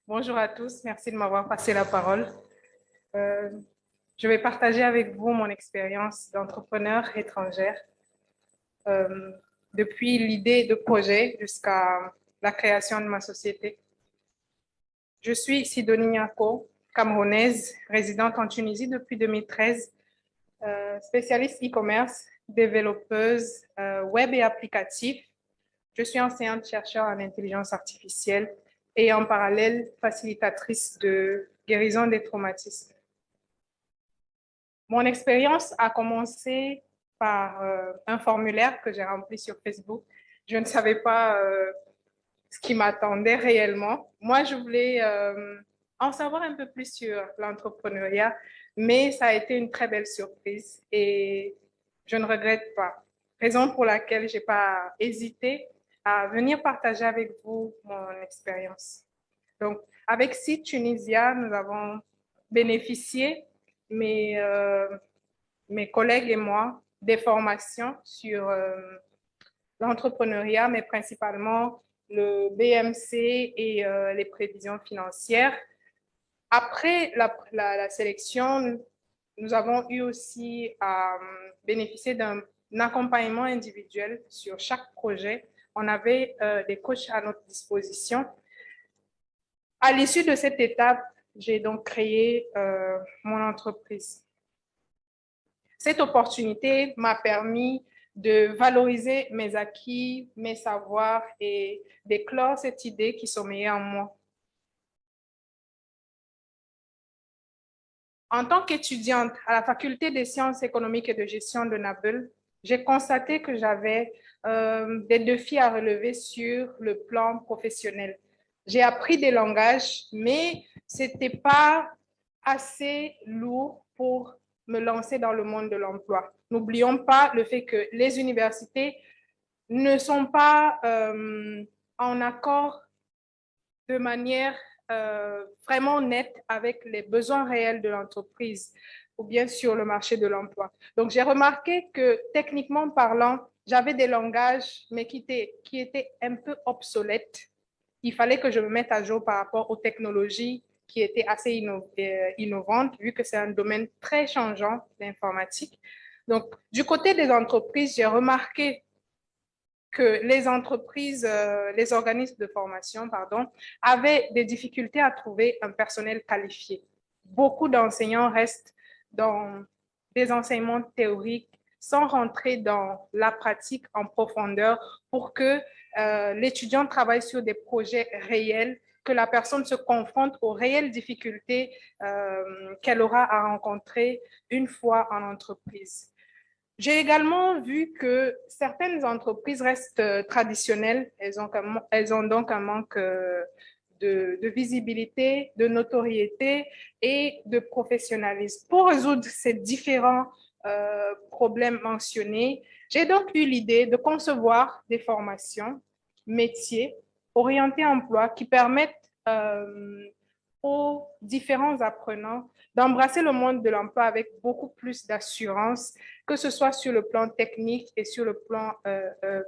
Bonjour à tous, merci de m'avoir passé la parole. Euh, je vais partager avec vous mon expérience d'entrepreneur étrangère, euh, depuis l'idée de projet jusqu'à la création de ma société. Je suis Sidonie Nyako, camerounaise, résidente en Tunisie depuis 2013, spécialiste e-commerce, développeuse web et applicatif. Je suis enseignante-chercheur en intelligence artificielle et en parallèle facilitatrice de guérison des traumatismes. Mon expérience a commencé par un formulaire que j'ai rempli sur Facebook. Je ne savais pas ce qui m'attendait réellement. Moi, je voulais en savoir un peu plus sur l'entrepreneuriat, mais ça a été une très belle surprise et je ne regrette pas. Raison pour laquelle je n'ai pas hésité à venir partager avec vous mon expérience. Donc, avec Site Tunisia, nous avons bénéficié, mes collègues et moi, des formations sur l'entrepreneuriat, mais principalement le BMC et les prévisions financières. Après la sélection, nous avons eu aussi à bénéficier d'un accompagnement individuel sur chaque projet. On avait des coachs à notre disposition. À l'issue de cette étape, j'ai donc créé mon entreprise. Cette opportunité m'a permis de valoriser mes acquis, mes savoirs et d'éclore cette idée qui sommeillait en moi. En tant qu'étudiante à la faculté des sciences économiques et de gestion de Nabeul, j'ai constaté que j'avais des défis à relever sur le plan professionnel. J'ai appris des langages, mais ce n'était pas assez lourd pour me lancer dans le monde de l'emploi. N'oublions pas le fait que les universités ne sont pas en accord de manière vraiment nette avec les besoins réels de l'entreprise ou bien sur le marché de l'emploi. Donc, j'ai remarqué que techniquement parlant, j'avais des langages, mais qui étaient un peu obsolètes. Il fallait que je me mette à jour par rapport aux technologies qui étaient assez innovantes, vu que c'est un domaine très changeant, l'informatique. Donc, du côté des entreprises, j'ai remarqué que les entreprises, les organismes de formation, pardon, avaient des difficultés à trouver un personnel qualifié. Beaucoup d'enseignants restent dans des enseignements théoriques sans rentrer dans la pratique en profondeur pour que l'étudiant travaille sur des projets réels, que la personne se confronte aux réelles difficultés qu'elle aura à rencontrer une fois en entreprise. J'ai également vu que certaines entreprises restent traditionnelles. Elles ont donc un manque de visibilité, de notoriété et de professionnalisme. Pour résoudre ces différents problèmes mentionnés, j'ai donc eu l'idée de concevoir des formations métiers orientées emploi qui permettent aux différents apprenants d'embrasser le monde de l'emploi avec beaucoup plus d'assurance, que ce soit sur le plan technique et sur le plan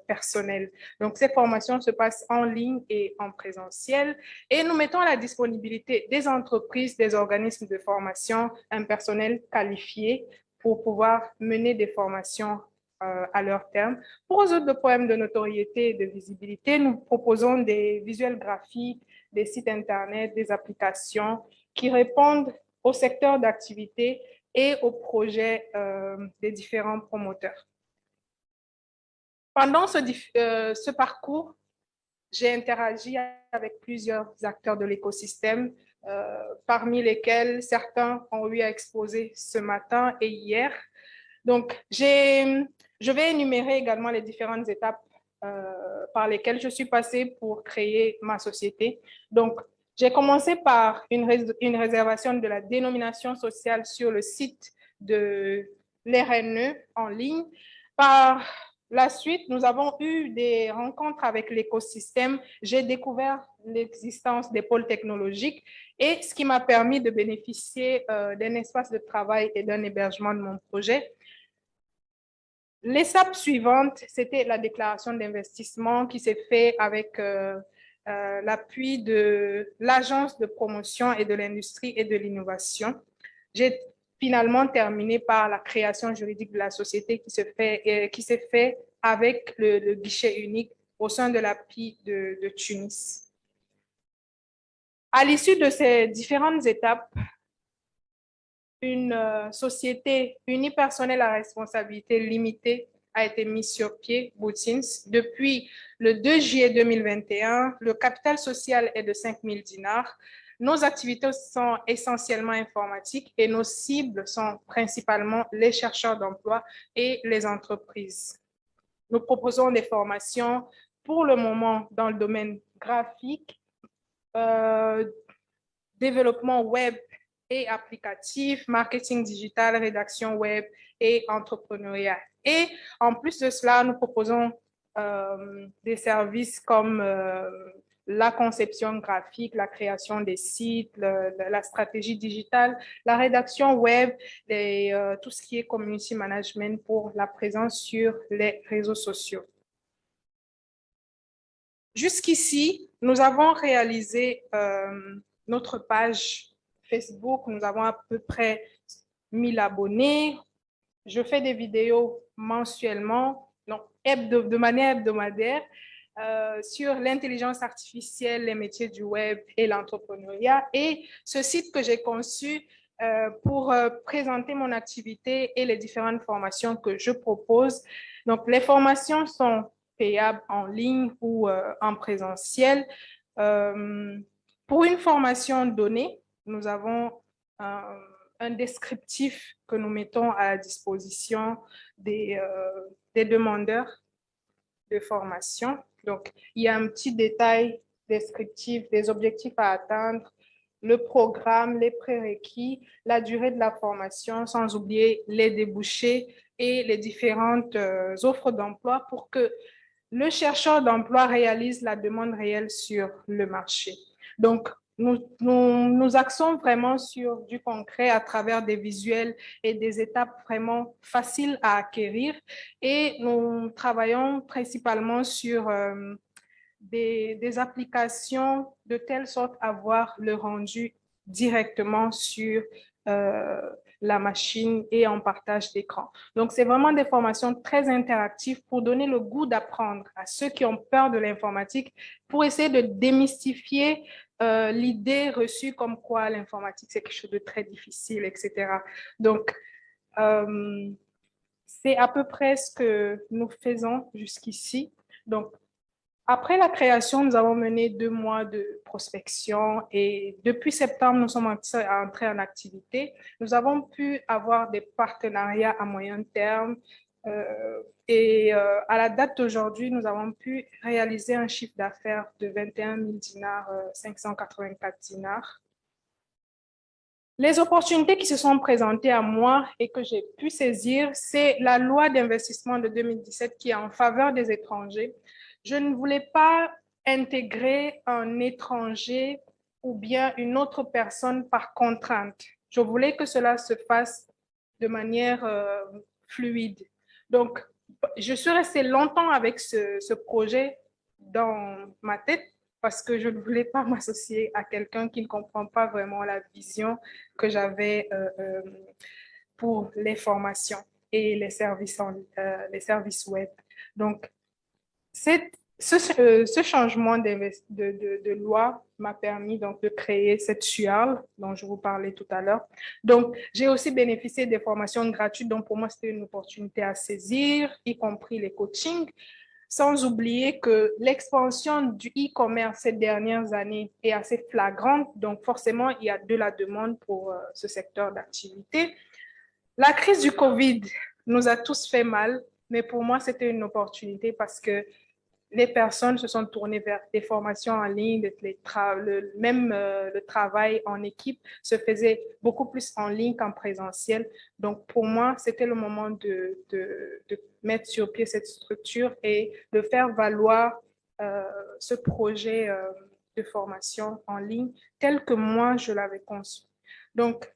personnel. Donc, ces formations se passent en ligne et en présentiel et nous mettons à la disponibilité des entreprises, des organismes de formation, un personnel qualifié pour pouvoir mener des formations à leur terme. Pour résoudre le problème de notoriété et de visibilité, nous proposons des visuels graphiques, des sites Internet, des applications qui répondent au secteur d'activité et aux projets des différents promoteurs. Pendant ce parcours, j'ai interagi avec plusieurs acteurs de l'écosystème, parmi lesquels certains ont eu à exposer ce matin et hier. Donc, je vais énumérer également les différentes étapes par lesquelles je suis passée pour créer ma société. Donc, j'ai commencé par une réservation de la dénomination sociale sur le site de l'RNE en ligne. Par la suite, nous avons eu des rencontres avec l'écosystème. J'ai découvert l'existence des pôles technologiques et ce qui m'a permis de bénéficier d'un espace de travail et d'un hébergement de mon projet. L'étape suivante, c'était la déclaration d'investissement qui s'est faite avec l'appui de l'Agence de promotion et de l'industrie et de l'innovation. J'ai finalement terminé par la création juridique de la société qui s'est fait avec le guichet unique au sein de l'API de Tunis. À l'issue de ces différentes étapes, une société unipersonnelle à responsabilité limitée a été mise sur pied, Boutins. Depuis le 2 juillet 2021, le capital social est de 5 000 dinars. Nos activités sont essentiellement informatiques et nos cibles sont principalement les chercheurs d'emploi et les entreprises. Nous proposons des formations pour le moment dans le domaine graphique, développement web et applicatif, marketing digital, rédaction web et entrepreneuriat. Et en plus de cela, nous proposons des services comme la conception graphique, la création des sites, la stratégie digitale, la rédaction web, tout ce qui est community management pour la présence sur les réseaux sociaux. Jusqu'ici, nous avons réalisé notre page Facebook. Nous avons à peu près 1000 abonnés. Je fais des vidéos mensuellement, non, de manière hebdomadaire, sur l'intelligence artificielle, les métiers du web et l'entrepreneuriat. Et ce site que j'ai conçu pour présenter mon activité et les différentes formations que je propose. Donc, les formations sont payables en ligne ou en présentiel. Pour une formation donnée, nous avons un descriptif que nous mettons à la disposition des demandeurs de formation. Donc, il y a un petit détail descriptif des objectifs à atteindre, le programme, les prérequis, la durée de la formation, sans oublier les débouchés et les différentes offres d'emploi pour que le chercheur d'emploi réalise la demande réelle sur le marché. Donc, nous axons vraiment sur du concret à travers des visuels et des étapes vraiment faciles à acquérir. Et nous travaillons principalement sur des applications de telle sorte à voir le rendu directement sur la machine et en partage d'écran. Donc, c'est vraiment des formations très interactives pour donner le goût d'apprendre à ceux qui ont peur de l'informatique, pour essayer de démystifier l'idée reçue comme quoi l'informatique, c'est quelque chose de très difficile, etc. Donc, c'est à peu près ce que nous faisons jusqu'ici. Donc, après la création, nous avons mené 2 mois de prospection et depuis septembre, nous sommes entrés en activité. Nous avons pu avoir des partenariats à moyen terme à la date d'aujourd'hui, nous avons pu réaliser un chiffre d'affaires de 21 000 dinars, 584 dinars. Les opportunités qui se sont présentées à moi et que j'ai pu saisir, c'est la loi d'investissement de 2017 qui est en faveur des étrangers. Je ne voulais pas intégrer un étranger ou bien une autre personne par contrainte. Je voulais que cela se fasse de manière fluide. Donc, je suis restée longtemps avec ce projet dans ma tête parce que je ne voulais pas m'associer à quelqu'un qui ne comprend pas vraiment la vision que j'avais pour les formations et les services web. Donc, ce changement de loi m'a permis donc de créer cette SUAL dont je vous parlais tout à l'heure. Donc, j'ai aussi bénéficié des formations gratuites, donc pour moi, c'était une opportunité à saisir, y compris les coachings, sans oublier que l'expansion du e-commerce ces dernières années est assez flagrante, donc forcément, il y a de la demande pour ce secteur d'activité. La crise du Covid nous a tous fait mal, mais pour moi, c'était une opportunité parce que les personnes se sont tournées vers des formations en ligne, le travail en équipe se faisait beaucoup plus en ligne qu'en présentiel. Donc, pour moi, c'était le moment de mettre sur pied cette structure et de faire valoir ce projet de formation en ligne tel que moi, je l'avais conçu. Donc,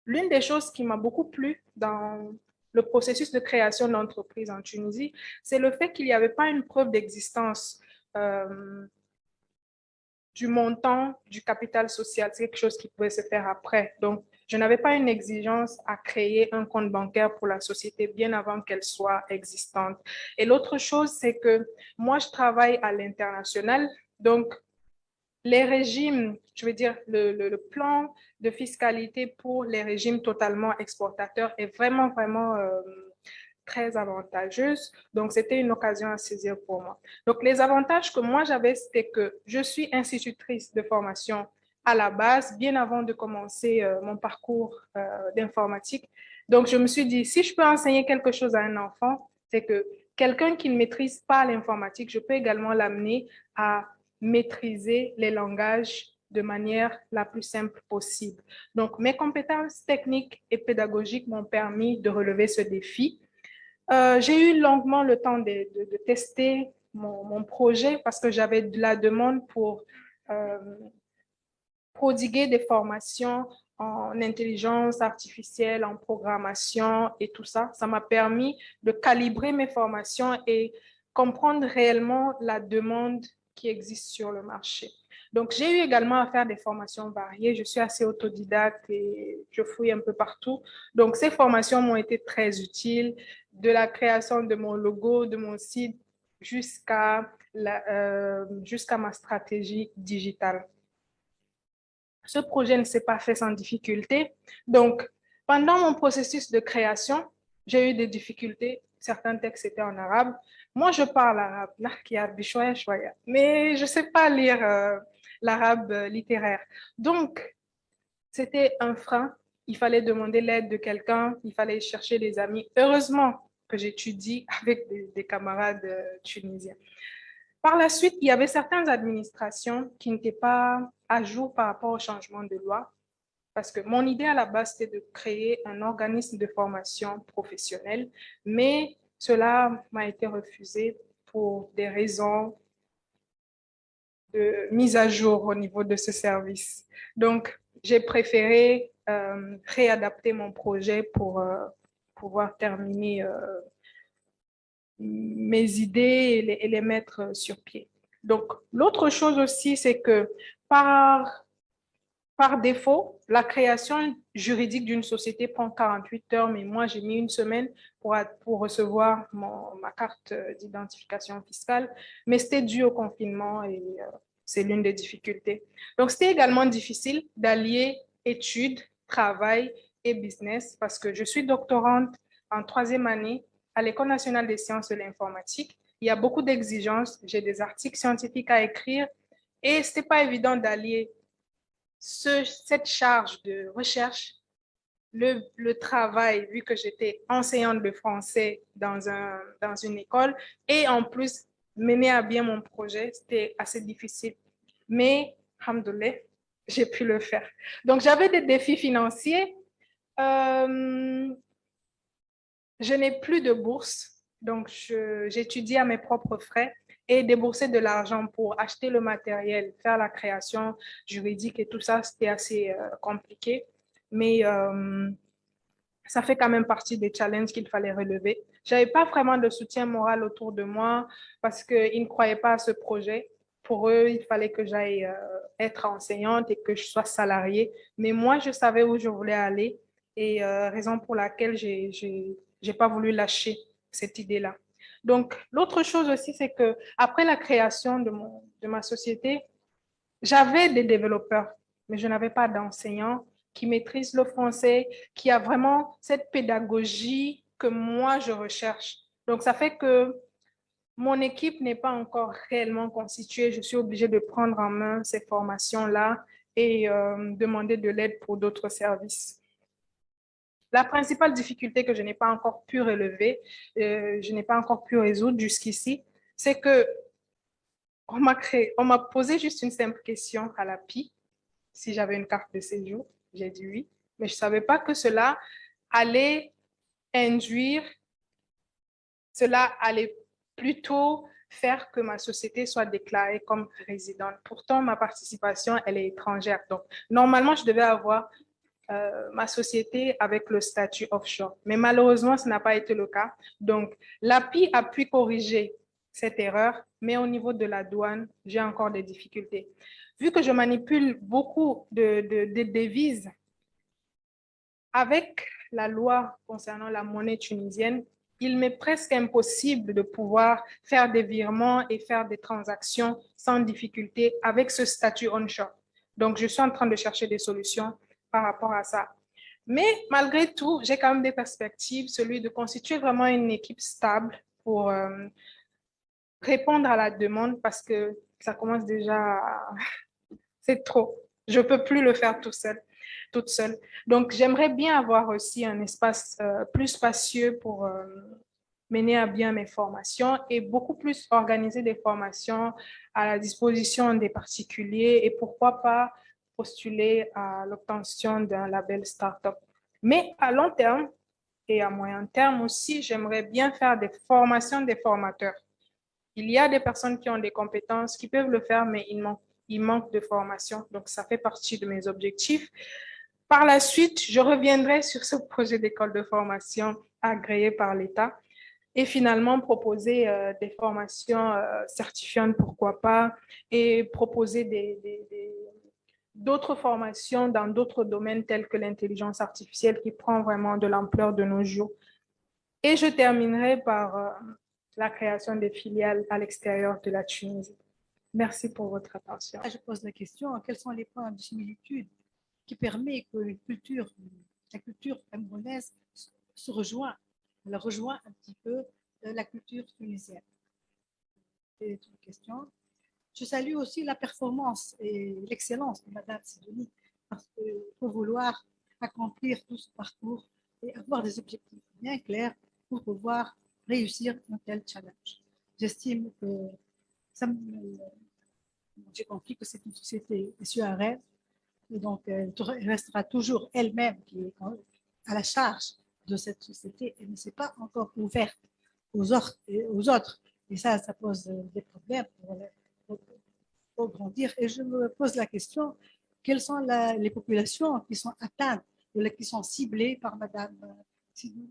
l'une des choses qui m'a beaucoup plu dans le processus de création d'entreprise en Tunisie, c'est le fait qu'il n'y avait pas une preuve d'existence du montant du capital social. C'est quelque chose qui pouvait se faire après. Donc, je n'avais pas une exigence à créer un compte bancaire pour la société bien avant qu'elle soit existante. Et l'autre chose, c'est que moi, je travaille à l'international. Donc, les régimes, je veux dire, le plan de fiscalité pour les régimes totalement exportateurs est vraiment très avantageuse. Donc, c'était une occasion à saisir pour moi. Donc, les avantages que moi j'avais, c'était que je suis institutrice de formation à la base, bien avant de commencer mon parcours d'informatique. Donc, je me suis dit, si je peux enseigner quelque chose à un enfant, c'est que quelqu'un qui ne maîtrise pas l'informatique, je peux également l'amener à maîtriser les langages de manière la plus simple possible. Donc, mes compétences techniques et pédagogiques m'ont permis de relever ce défi. J'ai eu longuement le temps de tester mon projet parce que j'avais de la demande pour euh, prodiguer des formations en intelligence artificielle, en programmation et tout ça. Ça m'a permis de calibrer mes formations et comprendre réellement la demande qui existe sur le marché. Donc, j'ai eu également à faire des formations variées. Je suis assez autodidacte et je fouille un peu partout. Donc, ces formations m'ont été très utiles, de la création de mon logo, de mon site, jusqu'à ma stratégie digitale. Ce projet ne s'est pas fait sans difficulté. Donc, pendant mon processus de création, j'ai eu des difficultés. Certains textes étaient en arabe. Moi, je parle arabe, mais je ne sais pas lire l'arabe littéraire. Donc, c'était un frein. Il fallait demander l'aide de quelqu'un, il fallait chercher des amis. Heureusement que j'étudie avec des camarades tunisiens. Par la suite, il y avait certaines administrations qui n'étaient pas à jour par rapport au changement de loi, parce que mon idée à la base, c'était de créer un organisme de formation professionnelle, mais cela m'a été refusé pour des raisons de mise à jour au niveau de ce service. Donc, j'ai préféré réadapter mon projet pour pouvoir terminer mes idées et les mettre sur pied. Donc, l'autre chose aussi, c'est que par défaut, la création juridique d'une société prend 48 heures, mais moi, j'ai mis une semaine pour recevoir ma carte d'identification fiscale, mais c'était dû au confinement et c'est l'une des difficultés. Donc, c'était également difficile d'allier études, travail et business parce que je suis doctorante en troisième année à l'École nationale des sciences de l'informatique. Il y a beaucoup d'exigences, j'ai des articles scientifiques à écrire et ce n'était pas évident d'allier cette charge de recherche, le travail, vu que j'étais enseignante de français dans une école, et en plus, mener à bien mon projet, c'était assez difficile. Mais, alhamdoulilah, j'ai pu le faire. Donc, j'avais des défis financiers. Je n'ai plus de bourse, donc j'étudie à mes propres frais et débourser de l'argent pour acheter le matériel, faire la création juridique et tout ça, c'était assez compliqué. Mais ça fait quand même partie des challenges qu'il fallait relever. Je n'avais pas vraiment de soutien moral autour de moi parce qu'ils ne croyaient pas à ce projet. Pour eux, il fallait que j'aille être enseignante et que je sois salariée. Mais moi, je savais où je voulais aller et raison pour laquelle j'ai pas voulu lâcher cette idée-là. Donc, l'autre chose aussi, c'est que après la création de ma société, j'avais des développeurs, mais je n'avais pas d'enseignants qui maîtrisent le français, qui a vraiment cette pédagogie que moi, je recherche. Donc, ça fait que mon équipe n'est pas encore réellement constituée. Je suis obligée de prendre en main ces formations-là et demander de l'aide pour d'autres services. La principale difficulté que je n'ai pas encore pu relever, je n'ai pas encore pu résoudre jusqu'ici, c'est que on m'a posé juste une simple question à la PI, si j'avais une carte de séjour. J'ai dit oui, mais je ne savais pas que allait induire, cela allait plutôt faire que ma société soit déclarée comme résidente. Pourtant, ma participation, elle est étrangère. Donc, normalement, je devais avoir ma société avec le statut offshore. Mais malheureusement, ce n'a pas été le cas. Donc, l'API a pu corriger cette erreur, mais au niveau de la douane, j'ai encore des difficultés. Vu que je manipule beaucoup de devises, avec la loi concernant la monnaie tunisienne, il m'est presque impossible de pouvoir faire des virements et faire des transactions sans difficulté avec ce statut onshore. Donc, je suis en train de chercher des solutions par rapport à ça. Mais malgré tout, j'ai quand même des perspectives, celui de constituer vraiment une équipe stable pour répondre à la demande parce que ça commence déjà à... C'est trop. Je ne peux plus le faire toute seule. Donc, j'aimerais bien avoir aussi un espace plus spacieux pour mener à bien mes formations et beaucoup plus organiser des formations à la disposition des particuliers et pourquoi pas postuler à l'obtention d'un label startup. Mais à long terme et à moyen terme aussi, j'aimerais bien faire des formations des formateurs. Il y a des personnes qui ont des compétences, qui peuvent le faire, mais il manque de formation. Donc, ça fait partie de mes objectifs. Par la suite, je reviendrai sur ce projet d'école de formation agréé par l'État et finalement proposer des formations certifiantes, pourquoi pas, et proposer d'autres formations dans d'autres domaines tels que l'intelligence artificielle qui prend vraiment de l'ampleur de nos jours. Et je terminerai par la création des filiales à l'extérieur de la Tunisie. Merci pour votre attention. Je pose la question, quels sont les points de similitude qui permettent que la culture camerounaise elle rejoint un petit peu la culture tunisienne? C'est une question. Je salue aussi la performance et l'excellence de Madame Sidonie parce que pour vouloir accomplir tout ce parcours et avoir des objectifs bien clairs pour pouvoir réussir un tel challenge. J'estime que j'ai compris que c'est une société issue à rêve, et donc elle restera toujours elle-même qui est à la charge de cette société et ne s'est pas encore ouverte aux autres. Et ça pose des problèmes pour grandir. Et je me pose la question, quelles sont les populations qui sont atteintes, qui sont ciblées par Madame Sidou?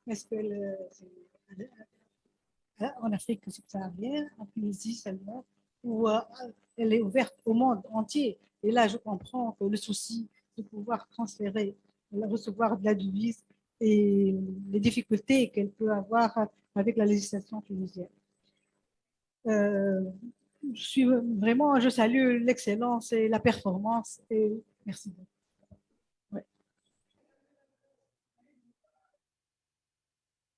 Est-ce que en Afrique subsaharienne, en Tunisie seulement, où elle est ouverte au monde entier? Et là, je comprends que le souci de pouvoir transférer, de recevoir de la devise et les difficultés qu'elle peut avoir avec la législation tunisienne. Je salue l'excellence et la performance et merci beaucoup. Ouais.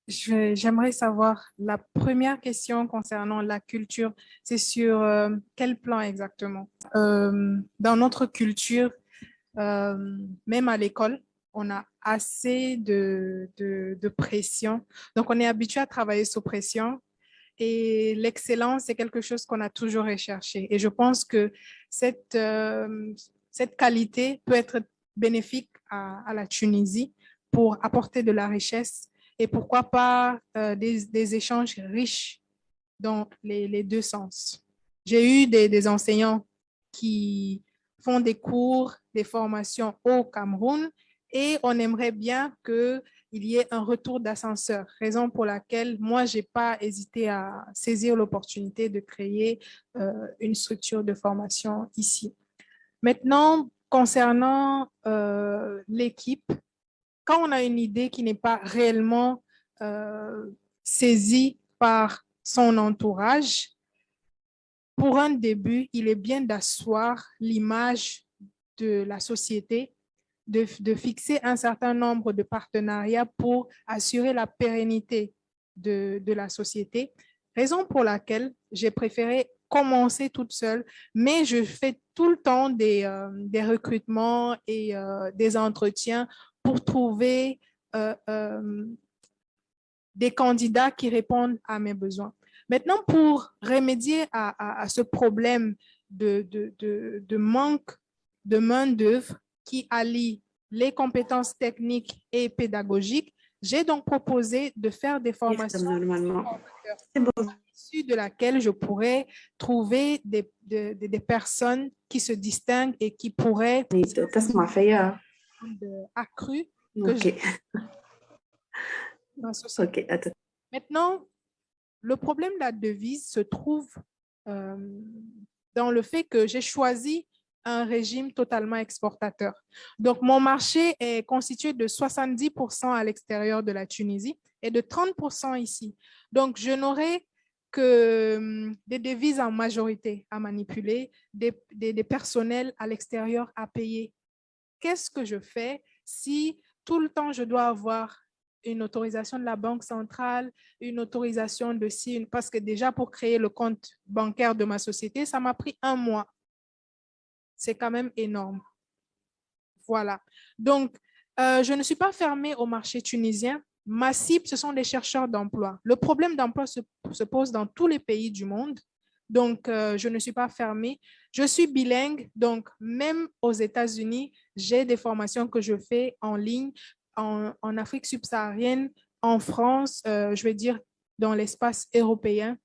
J'aimerais savoir, la première question concernant la culture, c'est sur quel plan exactement? Dans notre culture, même à l'école, on a assez de pression. Donc, on est habitué à travailler sous pression. Et l'excellence, c'est quelque chose qu'on a toujours recherché. Et je pense que cette qualité peut être bénéfique à la Tunisie pour apporter de la richesse et pourquoi pas des échanges riches dans les deux sens. J'ai eu des enseignants qui font des cours, des formations au Cameroun et on aimerait bien qu'il y ait un retour d'ascenseur, raison pour laquelle moi, je n'ai pas hésité à saisir l'opportunité de créer une structure de formation ici. Maintenant, concernant l'équipe, quand on a une idée qui n'est pas réellement saisie par son entourage, pour un début, il est bien d'asseoir l'image de la société, de fixer un certain nombre de partenariats pour assurer la pérennité de la société. Raison pour laquelle j'ai préféré commencer toute seule, mais je fais tout le temps des recrutements et des entretiens pour trouver des candidats qui répondent à mes besoins. Maintenant, pour remédier à ce problème de manque de main-d'œuvre qui allie les compétences techniques et pédagogiques, j'ai donc proposé de faire des formations issues de laquelle je pourrais trouver des personnes qui se distinguent et qui pourraient accru que Ok. Maintenant, Le problème de la devise se trouve dans le fait que j'ai choisi un régime totalement exportateur. Donc, mon marché est constitué de 70% à l'extérieur de la Tunisie et de 30% ici. Donc, je n'aurai que des devises en majorité à manipuler, des personnels à l'extérieur à payer. Qu'est-ce que je fais si tout le temps je dois avoir une autorisation de la Banque centrale, une autorisation de ci, parce que déjà pour créer le compte bancaire de ma société, ça m'a pris 1 mois. C'est quand même énorme. Voilà. Donc, je ne suis pas fermée au marché tunisien. Ma cible, ce sont des chercheurs d'emploi. Le problème d'emploi se pose dans tous les pays du monde. Donc, je ne suis pas fermée. Je suis bilingue, donc même aux États-Unis, j'ai des formations que je fais en ligne, en Afrique subsaharienne, en France, je vais dire dans l'espace européen.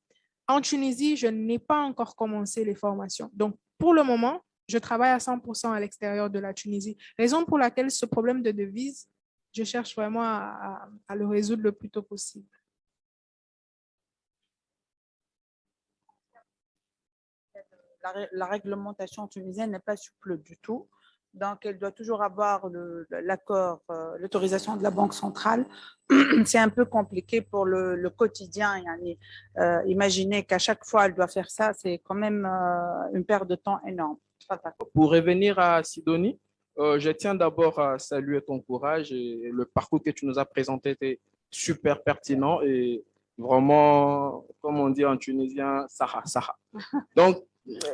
En Tunisie, je n'ai pas encore commencé les formations. Donc, pour le moment, je travaille à 100% à l'extérieur de la Tunisie. Raison pour laquelle ce problème de devise, je cherche vraiment à le résoudre le plus tôt possible. La réglementation tunisienne n'est pas souple du tout. Donc, elle doit toujours avoir l'accord, l'autorisation de la Banque centrale. C'est un peu compliqué pour le quotidien. Imaginez qu'à chaque fois, elle doit faire ça, c'est quand même une perte de temps énorme. Pour revenir à Sidonie, je tiens d'abord à saluer ton courage et le parcours que tu nous as présenté était super pertinent et vraiment, comme on dit en tunisien, Saha, Saha. Donc,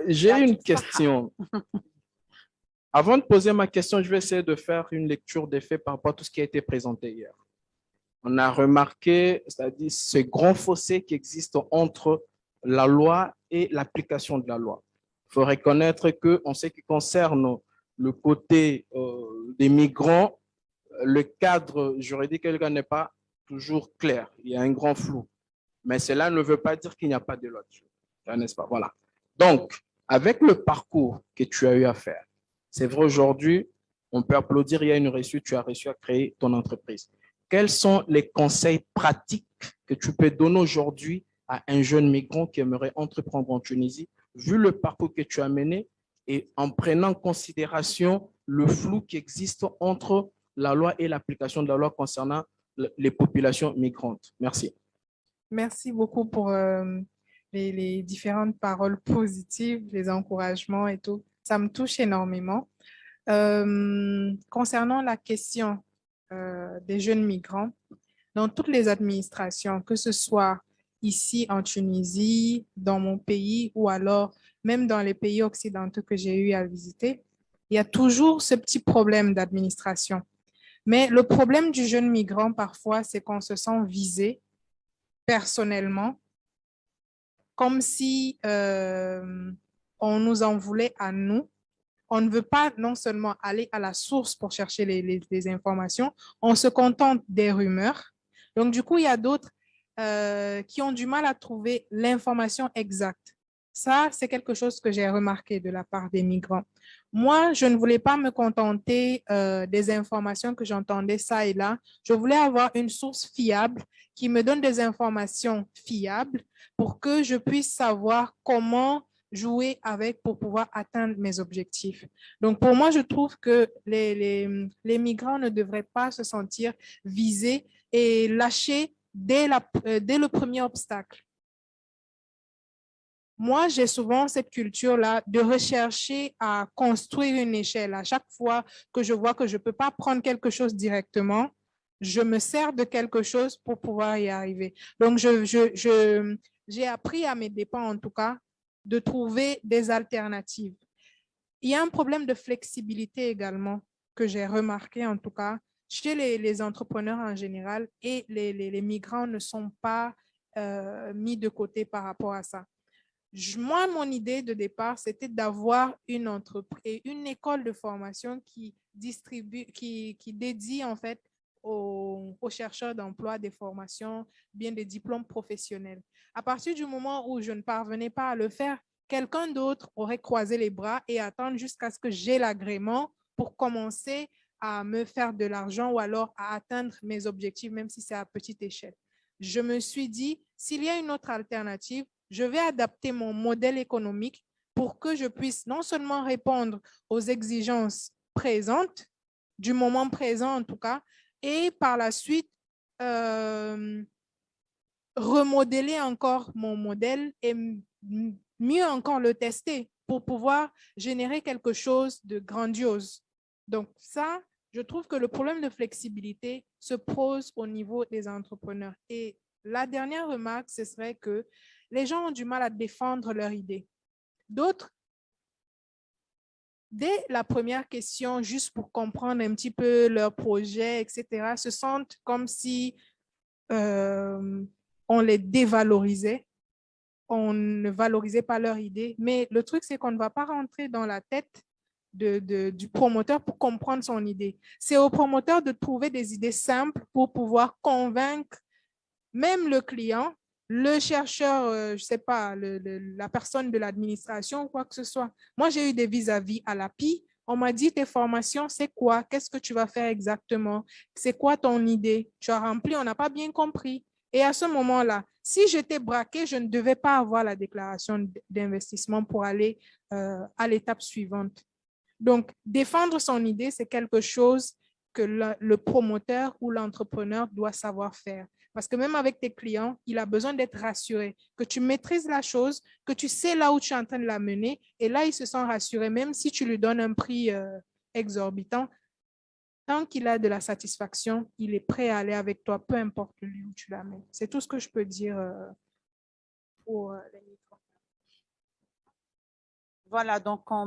j'ai une question. Avant de poser ma question, je vais essayer de faire une lecture des faits par rapport à tout ce qui a été présenté hier. On a remarqué, c'est-à-dire ce grand fossé qui existe entre la loi et l'application de la loi. Il faut reconnaître qu'en ce qui concerne le côté des migrants, le cadre juridique n'est pas toujours clair. Il y a un grand flou. Mais cela ne veut pas dire qu'il n'y a pas de loi. N'est-ce pas? Voilà. Donc, avec le parcours que tu as eu à faire, c'est vrai aujourd'hui, on peut applaudir, il y a une réussite, tu as réussi à créer ton entreprise. Quels sont les conseils pratiques que tu peux donner aujourd'hui à un jeune migrant qui aimerait entreprendre en Tunisie, vu le parcours que tu as mené et en prenant en considération le flou qui existe entre la loi et l'application de la loi concernant les populations migrantes? Merci. Merci beaucoup pour les différentes paroles positives, les encouragements et tout. Ça me touche énormément. Concernant la question des jeunes migrants, dans toutes les administrations, que ce soit ici en Tunisie, dans mon pays ou alors même dans les pays occidentaux que j'ai eu à visiter, il y a toujours ce petit problème d'administration. Mais le problème du jeune migrant, parfois, c'est qu'on se sent visé personnellement, comme si on nous en voulait à nous. On ne veut pas non seulement aller à la source pour chercher les informations, on se contente des rumeurs. Donc, du coup, il y a d'autres qui ont du mal à trouver l'information exacte. Ça, c'est quelque chose que j'ai remarqué de la part des migrants. Moi, je ne voulais pas me contenter des informations que j'entendais ça et là. Je voulais avoir une source fiable qui me donne des informations fiables pour que je puisse savoir comment jouer avec pour pouvoir atteindre mes objectifs. Donc, pour moi, je trouve que les migrants ne devraient pas se sentir visés et lâchés dès le premier obstacle. Moi, j'ai souvent cette culture-là de rechercher à construire une échelle. À chaque fois que je vois que je ne peux pas prendre quelque chose directement, je me sers de quelque chose pour pouvoir y arriver. Donc, j'ai appris à mes dépens, en tout cas, de trouver des alternatives. Il y a un problème de flexibilité également que j'ai remarqué, en tout cas, chez les entrepreneurs en général, et les migrants ne sont pas mis de côté par rapport à ça. Moi, mon idée de départ, c'était d'avoir une entreprise, une école de formation qui dédie en fait aux chercheurs d'emploi des formations, bien des diplômes professionnels. À partir du moment où je ne parvenais pas à le faire, quelqu'un d'autre aurait croisé les bras et attendre jusqu'à ce que j'ai l'agrément pour commencer à me faire de l'argent ou alors à atteindre mes objectifs, même si c'est à petite échelle. je me suis dit, s'il y a une autre alternative, je vais adapter mon modèle économique pour que je puisse non seulement répondre aux exigences présentes, du moment présent en tout cas, et par la suite, remodeler encore mon modèle et mieux encore le tester pour pouvoir générer quelque chose de grandiose. Donc ça, je trouve que le problème de flexibilité se pose au niveau des entrepreneurs. Et la dernière remarque, ce serait que les gens ont du mal à défendre leur idée. D'autres, dès la première question, juste pour comprendre un petit peu leur projet, etc., se sentent comme si on les dévalorisait, on ne valorisait pas leur idée. Mais le truc, c'est qu'on ne va pas rentrer dans la tête du promoteur pour comprendre son idée. C'est au promoteur de trouver des idées simples pour pouvoir convaincre même le client, le chercheur, je ne sais pas, la personne de l'administration ou quoi que ce soit. Moi, j'ai eu des vis-à-vis à l'API. On m'a dit, tes formations, c'est quoi? Qu'est-ce que tu vas faire exactement? C'est quoi ton idée? Tu as rempli, on n'a pas bien compris. Et à ce moment-là, si j'étais braqué, je ne devais pas avoir la déclaration d'investissement pour aller à l'étape suivante. Donc, défendre son idée, c'est quelque chose que le promoteur ou l'entrepreneur doit savoir faire. Parce que même avec tes clients, il a besoin d'être rassuré, que tu maîtrises la chose, que tu sais là où tu es en train de la mener. Et là, il se sent rassuré, même si tu lui donnes un prix exorbitant. Tant qu'il a de la satisfaction, il est prêt à aller avec toi, peu importe le lieu où tu l'amènes. C'est tout ce que je peux dire pour les micros. Voilà, donc on